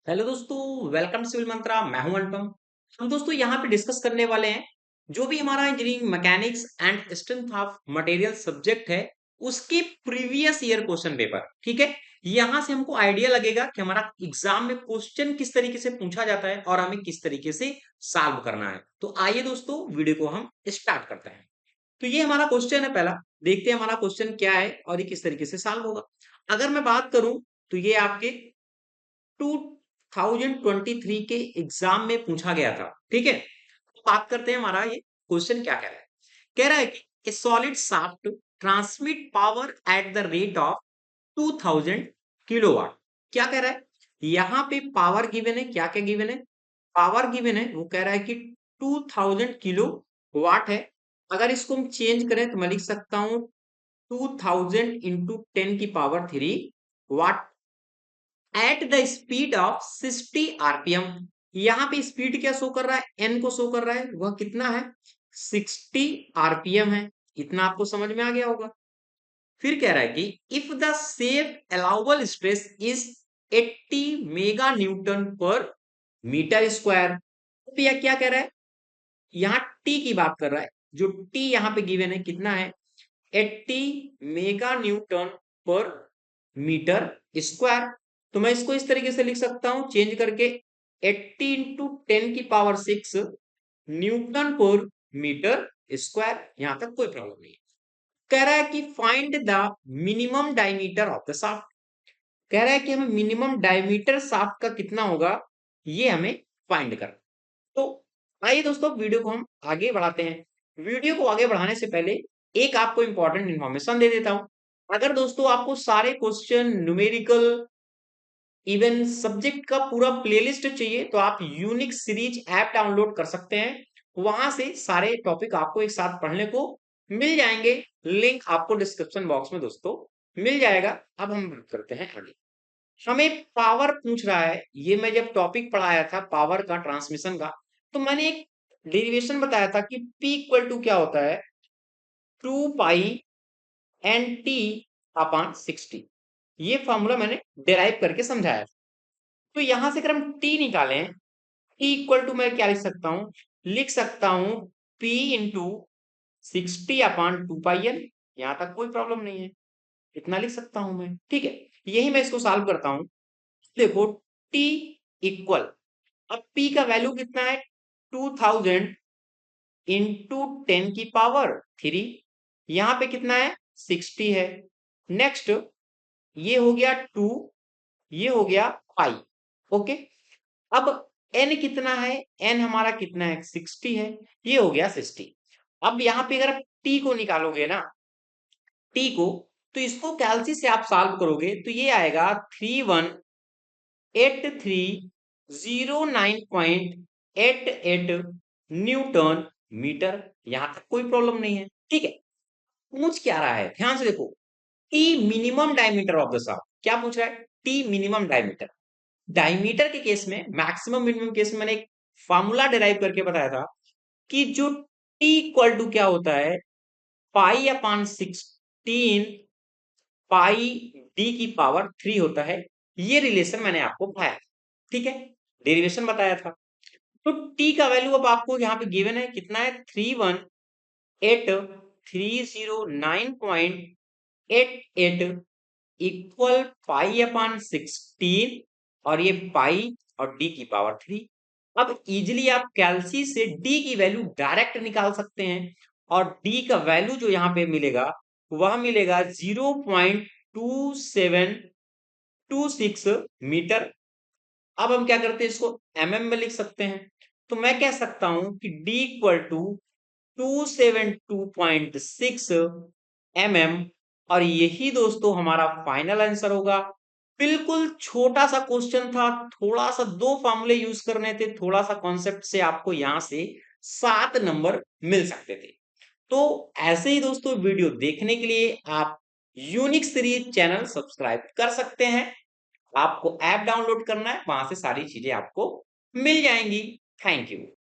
Hello दोस्तों, welcome civil मंत्रा। मैं हूं अनुपम। हम दोस्तों यहाँ पे डिस्कस करने वाले हैं जो भी हमारा engineering mechanics and strength of material subject है, उसके प्रीवियस ईयर क्वेश्चन पेपर। ठीक है, यहाँ से हमको आइडिया लगेगा कि हमारा एग्जाम में क्वेश्चन किस तरीके से पूछा जाता है और हमें किस तरीके से सॉल्व करना है। तो आइए दोस्तों, वीडियो को हम स्टार्ट करते हैं। तो ये हमारा क्वेश्चन है पहला। देखते हैं हमारा क्वेश्चन क्या है और ये किस तरीके से सॉल्व होगा। अगर मैं बात करूं तो ये आपके 2023 के एग्जाम में पूछा गया था। ठीक है, तो बात करते हैं हमारा ये क्वेश्चन क्या कह रहा है। कह रहा है कि ए solid shaft transmit power at the rate of 2000 kilowatt. क्या कह रहा है, यहाँ पे पावर गिवन है। क्या क्या गिवन है, पावर गिवन है। वो कह रहा है कि 2000 किलो वाट है। अगर इसको हम चेंज करें तो मैं लिख सकता हूं 2000 इंटू 10 की power 3 watt at the speed of 60 RPM. यहां पे स्पीड क्या शो कर रहा है, एन को शो कर रहा है। वह कितना है, 60 आरपीएम है। इतना आपको समझ में आ गया होगा। फिर कह रहा है कि if the safe allowable stress is 80 mega Newton पर मीटर स्क्वायर। तो यह क्या कह रहा है, यहाँ टी की बात कर रहा है। जो टी यहाँ पे गिवन है कितना है, 80 मेगा न्यूटन पर मीटर स्क्वायर। तो मैं इसको इस तरीके से लिख सकता हूं चेंज करके, 80 इंटू 10 की पावर 6 न्यूटन पर मीटर स्क्वायर। यहां तक कोई प्रॉब्लम नहीं है। कह रहा है कि find the minimum diameter of the shaft. कह रहा है कि हमें मिनिमम डायमीटर शाफ्ट का कितना होगा, ये हमें फाइंड करना। तो आइए दोस्तों, वीडियो को हम आगे बढ़ाते हैं। वीडियो को आगे बढ़ाने से पहले एक आपको इंपॉर्टेंट इंफॉर्मेशन दे देता हूं। अगर दोस्तों आपको सारे क्वेश्चन न्यूमेरिकल इवन सब्जेक्ट का पूरा प्लेलिस्ट चाहिए तो आप यूनिक सीरीज ऐप डाउनलोड कर सकते हैं। वहां से सारे टॉपिक आपको एक साथ पढ़ने को मिल जाएंगे। लिंक आपको डिस्क्रिप्शन बॉक्स में दोस्तों मिल जाएगा। अब हम बात करते हैं आगे। हमें पावर पूछ रहा है। ये मैं जब टॉपिक पढ़ाया था पावर का, ट्रांसमिशन का, तो मैंने एक डेरिवेशन बताया था कि P इक्वल टू क्या होता है, 2 पाई NT/60। ये फॉर्मूला मैंने डेराइव करके समझाया। तो यहां से अगर हम T निकालें, T इक्वल टू मैं क्या लिख सकता हूं, लिख सकता हूं P इंटू 60/2 पाई N। यहां तक कोई प्रॉब्लम नहीं है, इतना लिख सकता हूं मैं। ठीक है, यही मैं इसको सॉल्व करता हूं। देखो, T इक्वल, अब P का वैल्यू कितना है, 2000 इंटू 10 की पावर 3। यहां पे कितना है, 60 है। नेक्स्ट, ये हो गया 2, ये हो गया पाई। ओके, अब n कितना है, n हमारा कितना है, 60 है। ये हो गया 60। अब यहाँ पे अगर आप t को निकालोगे ना, t को, तो इसको कैलसी से आप सॉल्व करोगे तो ये आएगा 318309.88 न्यूटन मीटर। यहां तक कोई प्रॉब्लम नहीं है। ठीक है, पूछ क्या रहा है, ध्यान से देखो। T minimum diameter of the shaft, क्या पूछ रहा है, टी मिनिमम डायमीटर। डायमीटर के केस में, मैक्सिमम मिनिमम केस में मैंने एक फार्मूला डिराइव करके बताया था कि जो टी इक्वल टू क्या होता है, पाई/16 पाई D/3 होता है। ये रिलेशन मैंने आपको बताया। ठीक है, डेरिवेशन बताया था। तो टी का वैल्यू अब आपको यहाँ पे गिवन है कितना है, 318,309.88 इक्वल पाई/16 और ये पाई और D/3। अब इजिली आप कैलसी से D की वैल्यू डायरेक्ट निकाल सकते हैं और D का वैल्यू जो यहाँ पे मिलेगा वह मिलेगा 0.2726 मीटर। अब हम क्या करते हैं, इसको mm में लिख सकते हैं। तो मैं कह सकता हूं कि D इक्वल टू 272.6 mm। और यही दोस्तों हमारा फाइनल आंसर होगा। बिल्कुल छोटा सा क्वेश्चन था, थोड़ा सा दो फॉर्मूले यूज करने थे, थोड़ा सा कॉन्सेप्ट से आपको यहां से 7 नंबर मिल सकते थे। तो ऐसे ही दोस्तों वीडियो देखने के लिए आप यूनिक सीरीज चैनल सब्सक्राइब कर सकते हैं। आपको ऐप डाउनलोड करना है, वहां से सारी चीजें आपको मिल जाएंगी। Thank you.